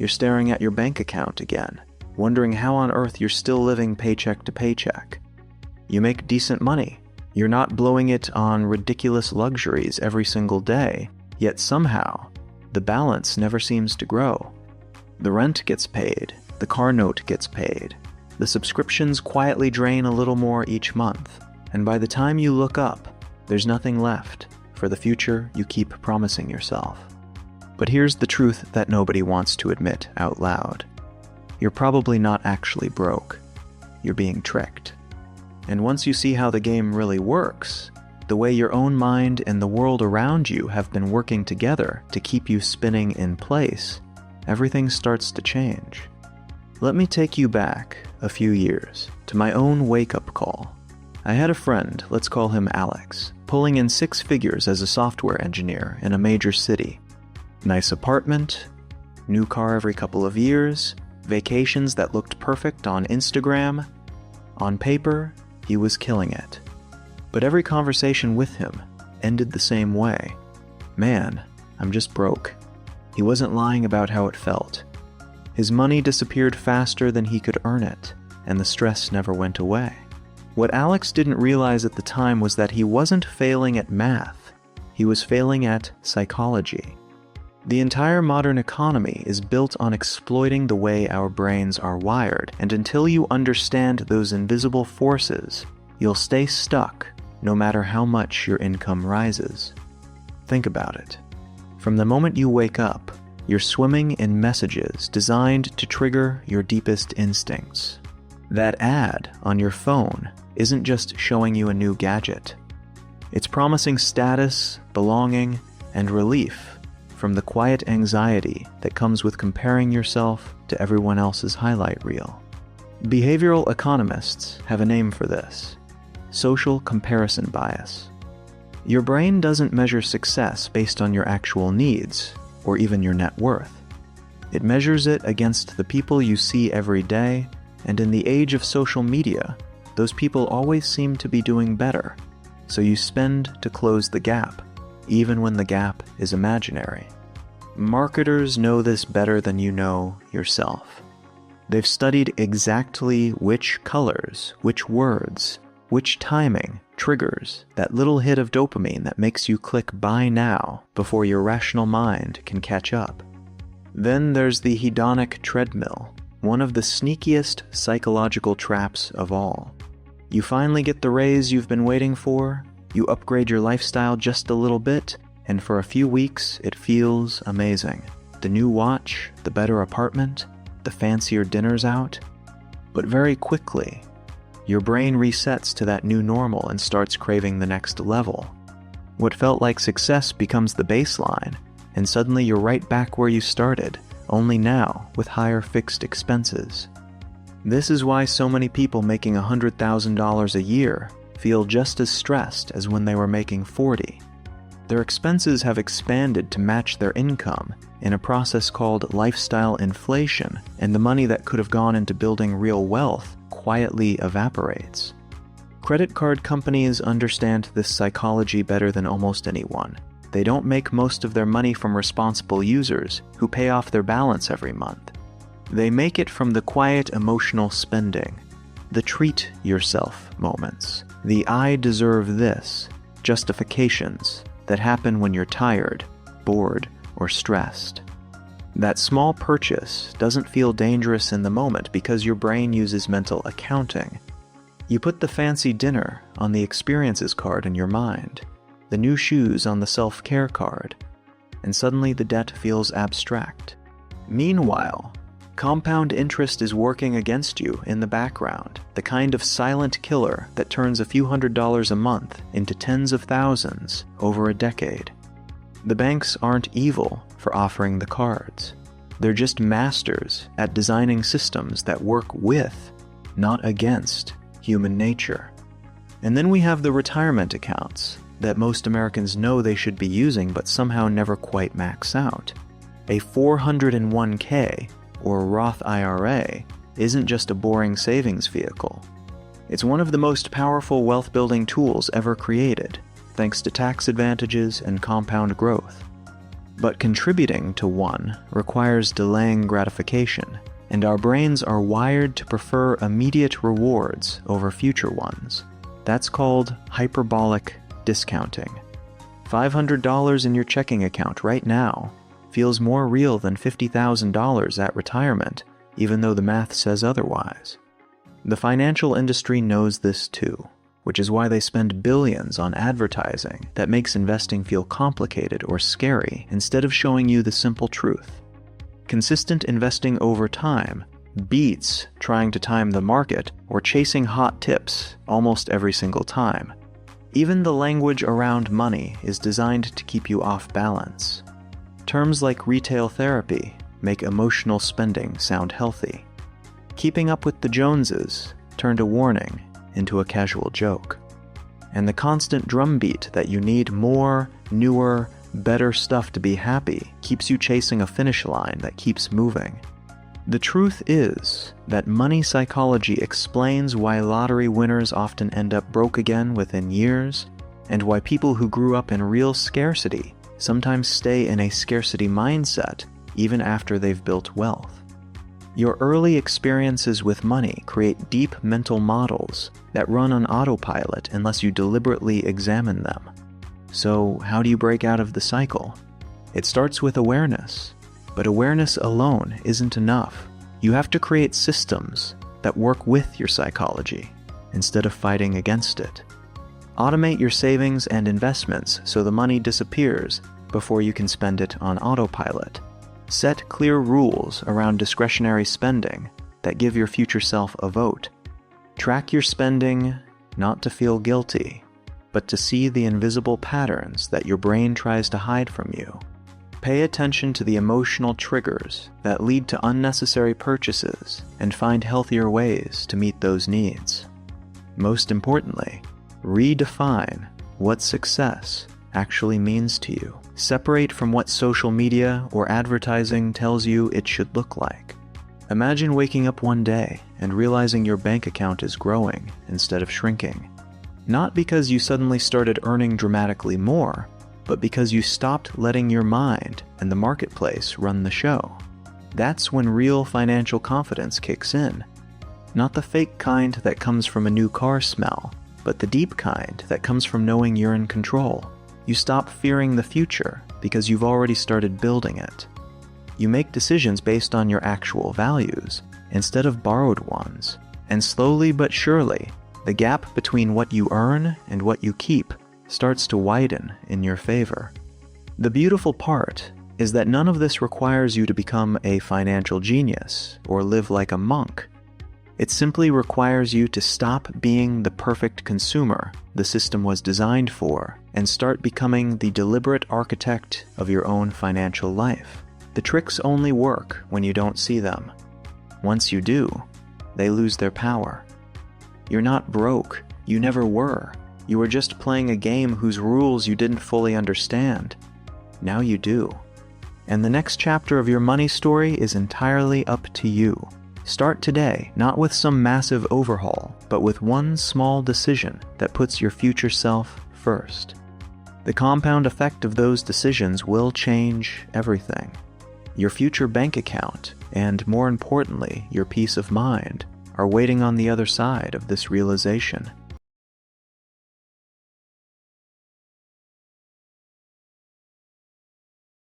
you're staring at your bank account again, wondering how on earth you're still living paycheck to paycheck. You make decent money. You're not blowing it on ridiculous luxuries every single day, yet somehow, the balance never seems to grow. The rent gets paid, the car note gets paid, the subscriptions quietly drain a little more each month, and by the time you look up, there's nothing left for the future you keep promising yourself. But here's the truth that nobody wants to admit out loud. You're probably not actually broke. You're being tricked. And once you see how the game really works, the way your own mind and the world around you have been working together to keep you spinning in place, everything starts to change. Let me take you back a few years to my own wake-up call. I had a friend, let's call him Alex, pulling in 6 figures as a software engineer in a major city. Nice apartment, new car every couple of years, vacations that looked perfect on Instagram. On paper, he was killing it. But every conversation with him ended the same way. Man, I'm just broke. He wasn't lying about how it felt. His money disappeared faster than he could earn it, and the stress never went away. What Alex didn't realize at the time was that he wasn't failing at math. He was failing at psychology. The entire modern economy is built on exploiting the way our brains are wired, and until you understand those invisible forces, you'll stay stuck no matter how much your income rises. Think about it. From the moment you wake up, you're swimming in messages designed to trigger your deepest instincts. That ad on your phone isn't just showing you a new gadget. It's promising status, belonging, and relief from the quiet anxiety that comes with comparing yourself to everyone else's highlight reel. Behavioral economists have a name for this: social comparison bias. Your brain doesn't measure success based on your actual needs or even your net worth. It measures it against the people you see every day, and in the age of social media, those people always seem to be doing better, so you spend to close the gap, even when the gap is imaginary. Marketers know this better than you know yourself. They've studied exactly which colors, which words, which timing triggers that little hit of dopamine that makes you click buy now before your rational mind can catch up. Then there's the hedonic treadmill, one of the sneakiest psychological traps of all. You finally get the raise you've been waiting for, you upgrade your lifestyle just a little bit, and for a few weeks it feels amazing. The new watch, the better apartment, the fancier dinners out. But very quickly, your brain resets to that new normal and starts craving the next level. What felt like success becomes the baseline, and suddenly you're right back where you started, only now with higher fixed expenses. This is why so many people making $100,000 a year feel just as stressed as when they were making 40. Their expenses have expanded to match their income in a process called lifestyle inflation, and the money that could have gone into building real wealth quietly evaporates. Credit card companies understand this psychology better than almost anyone. They don't make most of their money from responsible users who pay off their balance every month. They make it from the quiet emotional spending, the treat yourself moments, the I deserve this justifications that happen when you're tired, bored, or stressed. That small purchase doesn't feel dangerous in the moment because your brain uses mental accounting. You put the fancy dinner on the experiences card in your mind, the new shoes on the self-care card, and suddenly the debt feels abstract. Meanwhile, compound interest is working against you in the background, the kind of silent killer that turns a few $100s a month into tens of thousands over a decade. The banks aren't evil for offering the cards. They're just masters at designing systems that work with, not against, human nature. And then we have the retirement accounts that most Americans know they should be using but somehow never quite max out. A 401k or Roth IRA isn't just a boring savings vehicle. It's one of the most powerful wealth-building tools ever created, thanks to tax advantages and compound growth. But contributing to one requires delaying gratification, and our brains are wired to prefer immediate rewards over future ones. That's called hyperbolic discounting. $500 in your checking account right now feels more real than $50,000 at retirement, even though the math says otherwise. The financial industry knows this too, which is why they spend billions on advertising that makes investing feel complicated or scary instead of showing you the simple truth. Consistent investing over time beats trying to time the market or chasing hot tips almost every single time. Even the language around money is designed to keep you off balance. Terms like retail therapy make emotional spending sound healthy. Keeping up with the Joneses turned a warning into a casual joke. And the constant drumbeat that you need more, newer, better stuff to be happy keeps you chasing a finish line that keeps moving. The truth is that money psychology explains why lottery winners often end up broke again within years, and why people who grew up in real scarcity sometimes stay in a scarcity mindset even after they've built wealth. Your early experiences with money create deep mental models that run on autopilot unless you deliberately examine them. So, how do you break out of the cycle? It starts with awareness, but awareness alone isn't enough. You have to create systems that work with your psychology instead of fighting against it. Automate your savings and investments so the money disappears before you can spend it on autopilot. Set clear rules around discretionary spending that give your future self a vote. Track your spending not to feel guilty, but to see the invisible patterns that your brain tries to hide from you. Pay attention to the emotional triggers that lead to unnecessary purchases and find healthier ways to meet those needs. Most importantly, redefine what success actually means to you. Separate from what social media or advertising tells you it should look like. Imagine waking up one day and realizing your bank account is growing instead of shrinking. Not because you suddenly started earning dramatically more, but because you stopped letting your mind and the marketplace run the show. That's when real financial confidence kicks in. Not the fake kind that comes from a new car smell, but the deep kind that comes from knowing you're in control. You stop fearing the future because you've already started building it. You make decisions based on your actual values instead of borrowed ones, and slowly but surely, the gap between what you earn and what you keep starts to widen in your favor. The beautiful part is that none of this requires you to become a financial genius or live like a monk. It simply requires you to stop being the perfect consumer the system was designed for and start becoming the deliberate architect of your own financial life. The tricks only work when you don't see them. Once you do, they lose their power. You're not broke. You never were. You were just playing a game whose rules you didn't fully understand. Now you do. And the next chapter of your money story is entirely up to you. Start today, not with some massive overhaul, but with one small decision that puts your future self first. The compound effect of those decisions will change everything. Your future bank account, and more importantly, your peace of mind, are waiting on the other side of this realization.